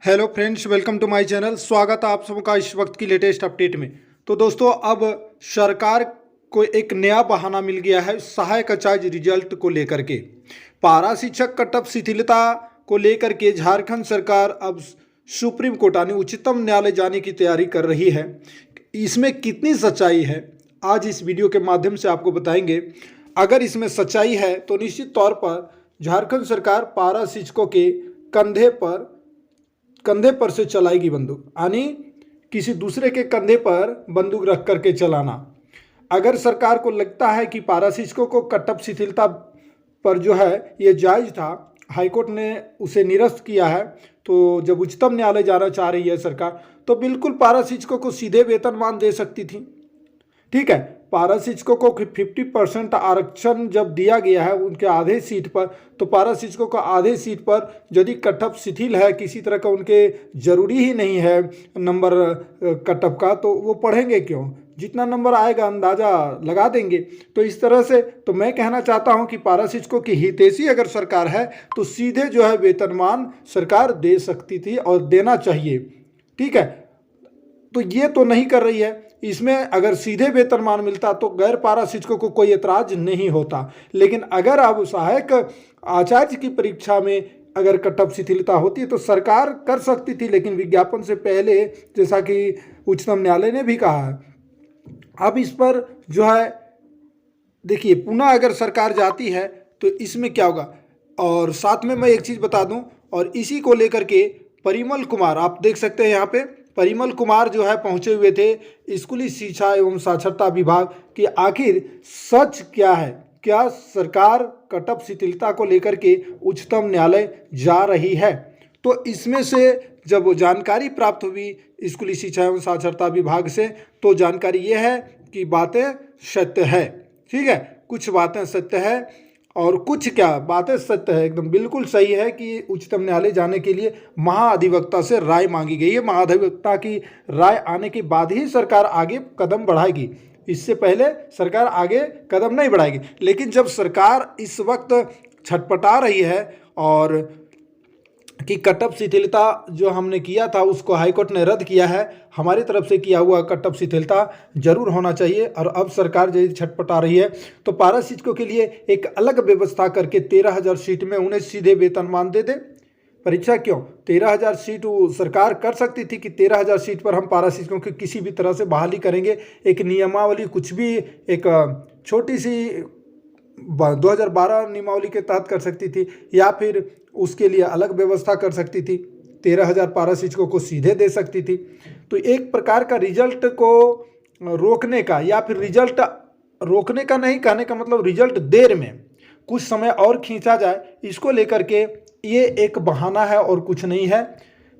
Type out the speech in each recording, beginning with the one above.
Hello friends, welcome to my channel. स्वागत है आप सबका इस वक्त की लेटेस्ट अपडेट में। तो दोस्तों, अब सरकार को एक नया बहाना मिल गया है सहायक आचार्य रिजल्ट को लेकर के। पारा शिक्षक कटअप शिथिलता को लेकर के झारखंड सरकार अब सुप्रीम कोर्ट यानी उच्चतम न्यायालय जाने की तैयारी कर रही है। इसमें कितनी सच्चाई है आज इस वीडियो के माध्यम से आपको बताएंगे। अगर इसमें सच्चाई है तो निश्चित तौर पर झारखंड सरकार पारा शिक्षकों के कंधे पर से चलाएगी बंदूक, यानी किसी दूसरे के कंधे पर बंदूक रख करके चलाना। अगर सरकार को लगता है कि पारा शिक्षकों को कटअप शिथिलता पर जो है ये जायज़ था, हाईकोर्ट ने उसे निरस्त किया है, तो जब उच्चतम न्यायालय जाना चाह रही है सरकार, तो बिल्कुल पारा शिक्षकों को सीधे वेतनमान दे सकती थी। ठीक है, पारा शिक्षकों को 50% आरक्षण जब दिया गया है उनके आधे सीट पर, तो पारा शिक्षकों का आधे सीट पर यदि कटअप शिथिल है, किसी तरह का उनके जरूरी ही नहीं है नंबर कटअप का, तो वो पढ़ेंगे क्यों? जितना नंबर आएगा अंदाज़ा लगा देंगे। तो इस तरह से तो मैं कहना चाहता हूं कि पारा शिक्षकों की हितैषी अगर सरकार है तो सीधे जो है वेतनमान सरकार दे सकती थी और देना चाहिए। ठीक है, तो ये तो नहीं कर रही है। इसमें अगर सीधे वेतनमान मिलता तो गैर पारा शिक्षकों को कोई एतराज नहीं होता, लेकिन अगर अब सहायक आचार्य की परीक्षा में अगर कटअप शिथिलता होती तो सरकार कर सकती थी, लेकिन विज्ञापन से पहले, जैसा कि उच्चतम न्यायालय ने भी कहा है। अब इस पर जो है देखिए, पुनः अगर सरकार जाती है तो इसमें क्या होगा। और साथ में मैं एक चीज़ बता दूं, और इसी को लेकर के परिमल कुमार, आप देख सकते हैं यहाँ पे परिमल कुमार जो है पहुंचे हुए थे स्कूली शिक्षा एवं साक्षरता विभाग कि आखिर सच क्या है। क्या सरकार कटअप शिथिलता को लेकर के उच्चतम न्यायालय जा रही है? तो इसमें से जब जानकारी प्राप्त हुई स्कूली शिक्षा एवं साक्षरता विभाग से, तो जानकारी ये है कि बातें सत्य है। ठीक है, कुछ बातें सत्य है और कुछ क्या बातें सत्य है, एकदम बिल्कुल सही है कि उच्चतम न्यायालय जाने के लिए महाधिवक्ता से राय मांगी गई है। महाधिवक्ता की राय आने के बाद ही सरकार आगे कदम बढ़ाएगी, इससे पहले सरकार आगे कदम नहीं बढ़ाएगी। लेकिन जब सरकार इस वक्त छटपटा रही है और कि कटअप शिथिलता जो हमने किया था उसको हाईकोर्ट ने रद्द किया है, हमारी तरफ से किया हुआ कटअप शिथिलता जरूर होना चाहिए, और अब सरकार जो छटपटा रही है तो पारा शिक्षकों के लिए एक अलग व्यवस्था करके 13,000 सीट में उन्हें सीधे वेतनमान दे दे। परीक्षा क्यों 13,000 सीट सरकार कर सकती थी कि 13,000 सीट पर हम पारा शिक्षकों की किसी भी तरह से बहाली करेंगे। एक नियमावली, कुछ भी एक छोटी सी 2012 नियमावली के तहत कर सकती थी, या फिर उसके लिए अलग व्यवस्था कर सकती थी। 13,000 पारा शिक्षकों को सीधे दे सकती थी। तो एक प्रकार का रिजल्ट को रोकने का, या फिर रिजल्ट रोकने का नहीं, कहने का मतलब रिजल्ट देर में कुछ समय और खींचा जाए, इसको लेकर के ये एक बहाना है और कुछ नहीं है।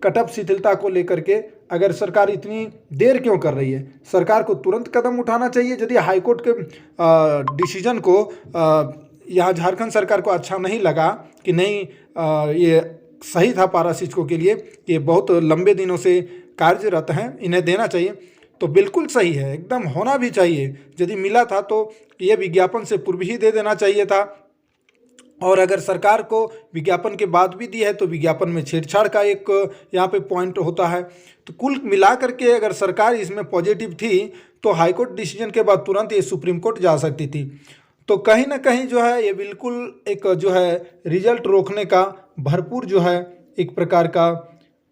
कटअप शिथिलता को लेकर के अगर सरकार इतनी देर क्यों कर रही है? सरकार को तुरंत कदम उठाना चाहिए। यदि हाईकोर्ट के डिसीजन को यहाँ झारखंड सरकार को अच्छा नहीं लगा कि नहीं ये सही था पारा शिक्षकों के लिए, ये बहुत लंबे दिनों से कार्यरत हैं, इन्हें देना चाहिए, तो बिल्कुल सही है, एकदम होना भी चाहिए। यदि मिला था तो ये विज्ञापन से पूर्व ही दे देना चाहिए था। और अगर सरकार को विज्ञापन के बाद भी दी है तो विज्ञापन में छेड़छाड़ का एक यहाँ पे पॉइंट होता है। तो कुल मिला करके अगर सरकार इसमें पॉजिटिव थी तो हाईकोर्ट डिसीजन के बाद तुरंत ये सुप्रीम कोर्ट जा सकती थी। तो कहीं ना कहीं जो है ये बिल्कुल एक जो है रिजल्ट रोकने का भरपूर जो है एक प्रकार का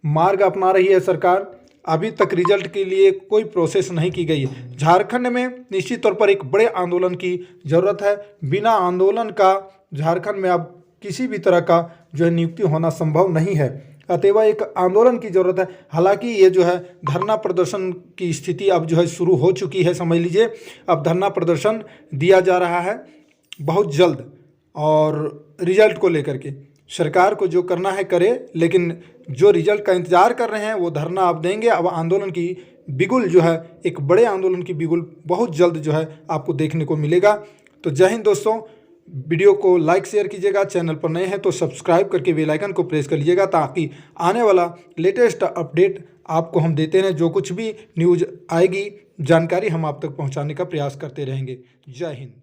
मार्ग अपना रही है सरकार। अभी तक रिजल्ट के लिए कोई प्रोसेस नहीं की गई है। झारखंड में निश्चित तौर पर एक बड़े आंदोलन की ज़रूरत है। बिना आंदोलन का झारखंड में अब किसी भी तरह का जो है नियुक्ति होना संभव नहीं है, अतएव एक आंदोलन की ज़रूरत है। हालांकि ये जो है धरना प्रदर्शन की स्थिति अब जो है शुरू हो चुकी है, समझ लीजिए। अब धरना प्रदर्शन दिया जा रहा है बहुत जल्द, और रिजल्ट को लेकर के सरकार को जो करना है करे, लेकिन जो रिजल्ट का इंतज़ार कर रहे हैं वो धरना अब देंगे। अब आंदोलन की बिगुल जो है, एक बड़े आंदोलन की बिगुल बहुत जल्द जो है आपको देखने को मिलेगा। तो जय हिंद दोस्तों, वीडियो को लाइक शेयर कीजिएगा, चैनल पर नए हैं तो सब्सक्राइब करके बेल आइकन को प्रेस कर लीजिएगा, ताकि आने वाला लेटेस्ट अपडेट आपको हम देते रहें। जो कुछ भी न्यूज़ आएगी, जानकारी हम आप तक पहुंचाने का प्रयास करते रहेंगे। जय हिंद।